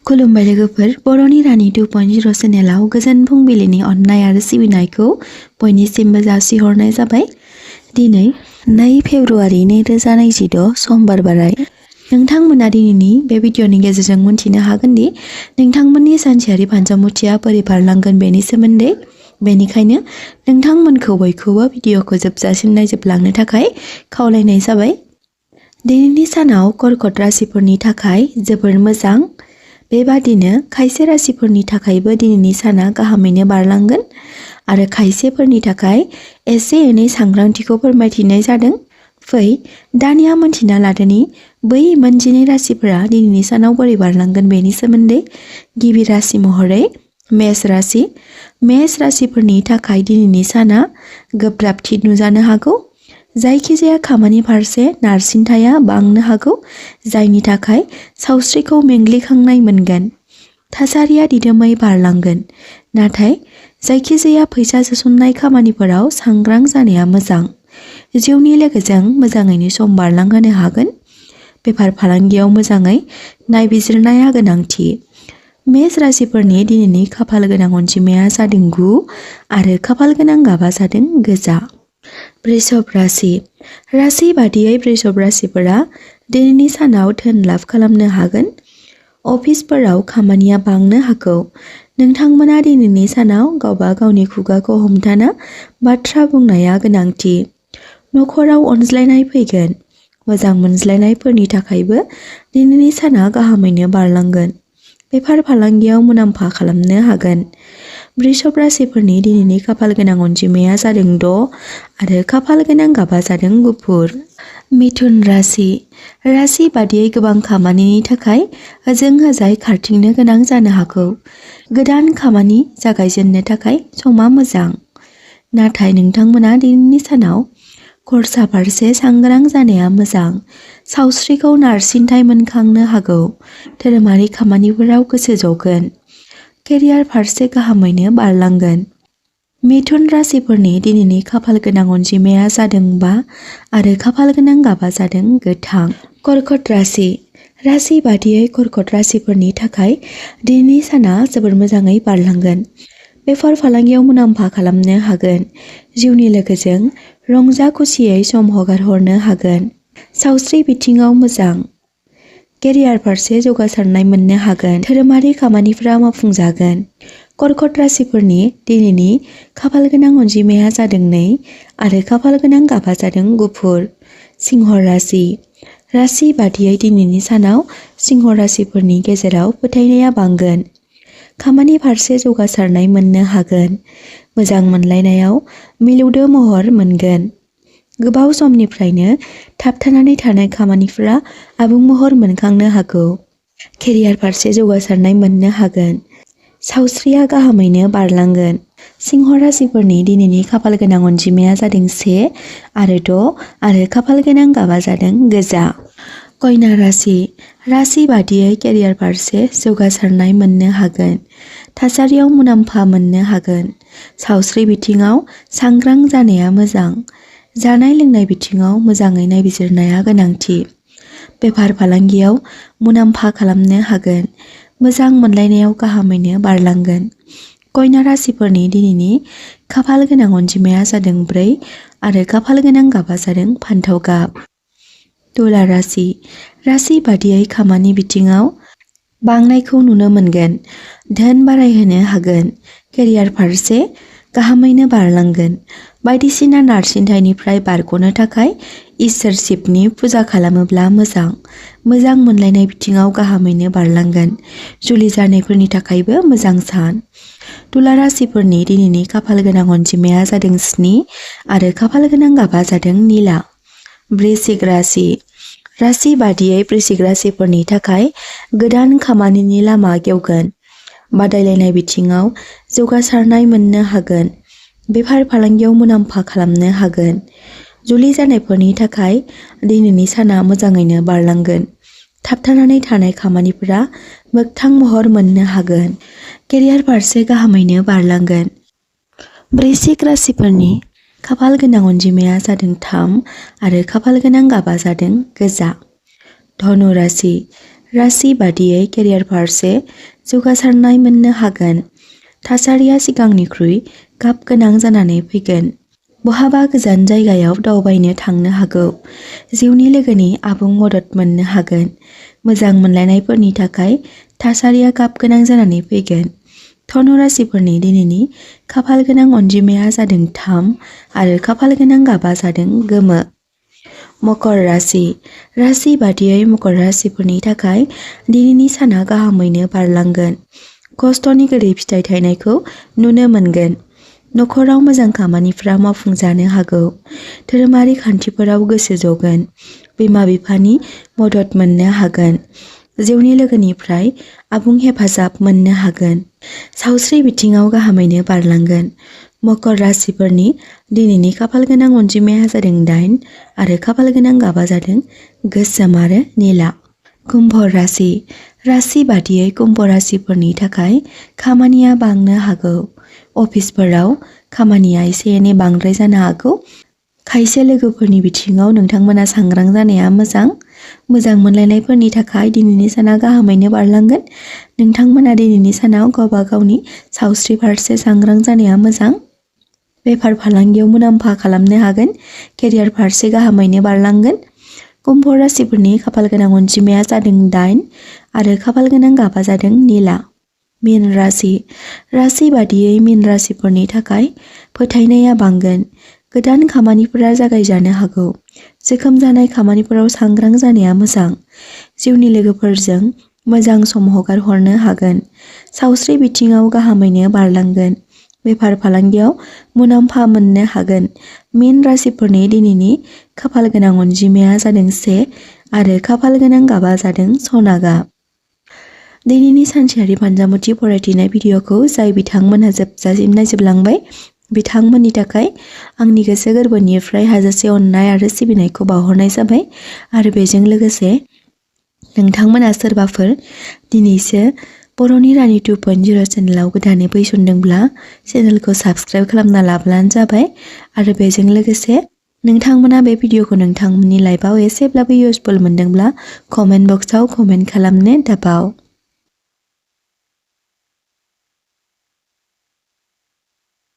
खुलुमबाय लोगोफोर बर'नि रानि 2.0 चेनेलाव गोजोन फुंबिलिनि अननाय आरो सिबिनायखौ बयनिसिमबो जासिहरनाय जाबाय। दिनै 2 फेब्रुआरि 2026 समबार बाराय। नोंथांमोना दिनैनि बे भिडिअनि गेजेरजों मोनथिनो हागोन दि नोंथांमोननि सानसेयारि फान्जामुथिया बोरै बारलांगोन बेनि सोमोन्दै। बेनिखायनो नोंथांमोनखौ बयखौबो भिडिअखौ जोबजासिम नायजोबलांनो थाखाय खावलायनाय जाबाय। दिनैनि सानाव कर्कट राशिफोरनि थाखाय जोबोर मोजां। बेबादिनो खायसे राशिफोरनि थाखायबो दिनैनि साना गाहामैनो बारलांगोन आरो खायसेफोरनि थाखाय एसे एनै सांग्रांथिखौ फोरमायथिनाय जादों। फै दानिया मोनथिना लादोनि बै मोनजिनै राशिफोरा दिनैनि सानाव बोरै बारलांगोन बेनि सोमोन्दै। गिबि राशि महरै मेष राशि। मेष राशिफोरनि थाखाय दिनैनि साना गोब्राबथि नुजानो हागौ। जायखिजाया खामानि फारसे नारसिनथाया बांनो हागौ, जायनि थाखाय सावस्रिखौ मेंग्लिखांनाय मोनगोन। थासारिया दिदोमै बारलांगोन, नाथाय जायखिजाया फैसा सोसननाय खामानिफोराव सांग्रां जानाया मोजां। जिउनि लोगोजों मोजाङैनो सम बारलांहोनो हागोन। बेफार फालांगियाव मोजाङै नायबिजिरनाया गोनांथि। मेष राशिफोरनि दिनैनि खाफाल गोनां अनजिमाया जादों 9 आरो खाफाल गोनां गाबा जादों गोजा। वृषभ राशि। राशि बादियै वृषभ राशिफोरा दिनैनि सानाव धोन लाभ खालामनो हागोन। अफिसफोराव खामानिया बांनो हागौ। नोंथांमोना दिनैनि सानाव गावबा गावनि खुगाखौ हमथाना बाथ्रा बुंनाया गोनांथि। नखराव अनज्लायनाय फैगोन। मोजां मोनज्लायनायफोरनि थाखायबो दिनैनि साना गाहामैनो बारलांगोन। बेफार फालांगियाव मुलाम्फा खालामनो हागोन। वृषभ राशिफोरनि दिनैनि खाफाल गोनां अनजिमाया जादों 6 आरो खाफाल गोनां गाबा जादों गुफुर। मिथुन राशि। राशि बादियै गोबां खामानिनि थाखाय ओजों ओजाय खारथिंनो गोनां जानो हागौ। गोदान खामानि जागायजेननो थाखाय समा मोजां। नाथाय नोंथांमोना दिनैनि सानाव खरसा फारसे सांग्रां जानाया मोजां। सावस्रिखौ नारसिनथाय मोनखांनो हागौ। धोरोमारि खामानिफोराव गोसो जगोन। केरियार फारसे गाहामैनो बारलांगोन। मिथुन राशिफोरनि दिनैनि खाफाल गोनां अनजिमाया जादों 5 आरो खाफाल गोनां गाबा जादों गोथां। कर्कट राशि। राशि बादियै कर्कट राशिफोरनि थाखाय दिनैनि साना जोबोर मोजाङै बारलांगोन। बेफार फालांगियाव मुलाम्फा खालामनो हागोन। जिउनि लोगोजों रंजा खुसियै सम हगारहरनो हागोन। सावस्रि बिथिङाव मोजां। केरियार फारसे जौगासारनाय मोननो हागोन। धोरोमारि खामानिफोरा मावफुंजागोन। कर्कट राशिफोरनि दिनैनि खाफाल गोनां अनजिमाया जादों 2 आरो खाफाल गोनां गाबा जादों गुफुर। सिंह राशि। राशि बादियै दिनैनि सानाव सिंह राशिफोरनि गेजेराव फोथायनाया बांगोन। खामानि फारसे जौगासारनाय मोननो हागोन। मोजां मोनलायनायाव मिलौदो महर मोनगोन। गोबाव समनिफ्रायनो थाबथानानै थानाय खामानिफोरा आबुं महर मोनखांनो हागौ। केरियार फारसे जौगासारनाय मोननो हागोन। सावस्रिया गाहामैनो बारलांगोन। सिंह राशिफोरनि दिनैनि खाफाल गोनां अनजिमाया जादों 1 आरो 6 आरो खाफाल गोनां गाबा जादों गोजा। कन्या राशि। राशि बादियै केरियार फारसे जौगासारनाय मोननो हागोन। थासारियाव मुलाम्फा मोननो हागोन। सावस्रि बिथिङाव सांग्रां जानाया मोजां। जानाय लोंनाय बिथिङाव मोजाङै नायबिजिरनाया गोनांथि। बेफार फालांगियाव मुलाम्फा खालामनो हागोन। मोजां मोनलायनायाव गाहामैनो बारलांगोन। कन्या राशिफोरनि दिनैनि खाफाल गोनां अनजिमाया जादों 4 आरो खाफाल गोनां गाबा जादों फान्थाव गाब। तुला राशि। राशि बादियै खामानि बिथिङाव बांनायखौ नुनो मोनगोन। धोन बारायहोनो हागोन। केरियार फारसे गाहामैनो बारलांगोन। बायदिसिना नारसिनथायनिफ्राय बारग'नो थाखाय इसोर शिबनि फुजा खालामोब्ला मोजां। मोजां मोनलायनाय बिथिङाव गाहामैनो बारलांगोन। जुलि जानायफोरनि थाखायबो मोजां सान। तुला राशिफोरनि दिनैनि खाफाल गोनां अनजिमाया जादों 7 आरो खाफाल गोनां गाबा जादों निला। वृश्चिक राशि। राशि बादियै वृश्चिक राशिफोरनि थाखाय गोदान खामानिनि लामा गेवगोन। बादायलायनाय बिथिङाव जौगासारनाय मोननो हागोन। बेफार फालांगियाव मुलाम्फा खालामनो हागोन। जुलि जानायफोरनि थाखाय दिनैनि साना मोजाङैनो बारलांगोन। थाबथानानै थानाय खामानिफोरा मोगथां महर मोननो हागोन। केरियार फारसे गाहामैनो बारलांगोन। वृश्चिक राशिफोरनि खाफाल गोनां अनजिमाया जादों 3 आरो खाफाल गोनां गाबा जादों गोजा। धनु राशि। राशि बादियै केरियार फारसे जौगासारनाय मोननो हागोन। थासारिया सिगांनिख्रुइ गाब गोनां जानानै फैगोन। बहाबा गोजान जायगायाव दावबायनो थांनो हागौ। जिउनि लोगोनि आबुं मदद मोननो हागोन। मोजां मोनलायनायफोरनि थाखाय थासारिया गाब गोनां जानानै फैगोन। धनु राशिफोरनि दिनैनि खाफाल गोनां अनजिमाया जादों 3 आरो खाफाल गोनां गाबा जादों गोमो। मकर राशि। राशि बादियै मकर राशिफोरनि थाखाय दिनैनि साना गाहामैनो बारलांगोन। खस्थ'नि गोदै फिथाइ थायनायखौ नुनो मोनगोन। नखराव मोजां खामानिफ्रा मावफुंजानो हागौ। धोरोमारि खान्थिफोराव गोसो जगोन। बिमा-बिफानि मदद मोननो हागोन। जिउनि लोगोनिफ्राय आबुं हेफाजाब मोननो हागोन। सावस्रि बिथिङाव गाहामैनो बारलांगोन। मकर राशिफोरनि दिनैनि खाफाल गोनां अनजिमाया जादों 8 आरो खाफाल गोनां गाबा जादों गोसोम आरो निला। कुम्भ राशि। राशि बादियै कुम्भ राशिफोरनि थाखाय खामानिया बांनो हागौ। अफिसफोराव खामानिया एसे एनै बांद्राय जानो हागौ। खायसे लोगोफोरनि बिथिङाव नोंथांमोना सांग्रां जानाया मोजां। मोजां मोनलायनायफोरनि थाखाय दिनैनि साना गाहामैनो बारलांगोन। नोंथांमोना दिनैनि सानाव गावबा गावनि सावस्रि फारसे सांग्रां जानाया मोजां। बेफार फालांगियाव मुलाम्फा खालामनो हागोन। केरियार फारसे गाहामैनो बारलांगोन। कुम्भ राशिफोरनि खाफाल गोनां अनजिमाया जादों 8 आरो खाफाल गोनां गाबा जादों निला। मीन राशि। राशि बादियै मीन राशिफोरनि थाखाय फोथायनाया बांगोन। गोदान खामानिफोरा जागायजानो हागौ। जोखोम जानाय खामानिफोराव सांग्रां जानाया मोजां। जिउनि लोगोफोरजों मोजां सम हगार हरनो हागोन। सावस्रि बिथिङाव गाहामैनो बारलांगोन। बेफार फालांगियाव मुलाम्फा मोननो हागोन। मीन राशिफोरनि दिनैनि खाफाल गोनां अनजिमाया जादों 1 आरो खाफाल गोनां गाबा जादों सना गाब। दिनैनि सानसेयारि फानजामुथि फरायथिनाय भिडिअ'खौ जाय बिथांमोनहा जोबजासिम नायजोबलांबाय बिथांमोननि थाखाय आंनि गोसो गोरबोनिफ्राय हाजासे अननाय आरो सिबिनायखौ बावहरनाय जाबाय। आरो बेजों लोगोसे नोंथांमोना सोरबाफोर दिनैसो बर'नि रानि 2.0 चेनेलाव गोदानै फैसनदोंब्ला चेनेलखौ साबस्क्राइब खालामना लाब्लानो जाबाय। आरो बेजों लोगोसे नोंथांमोना बे भिडिअ'खौ नोंथांमोननि लाइफआव एसेब्लाबो इउजफुल मोनदोंब्ला कमेन्ट बक्सआव कमेन्ट खालामनो दाबाव।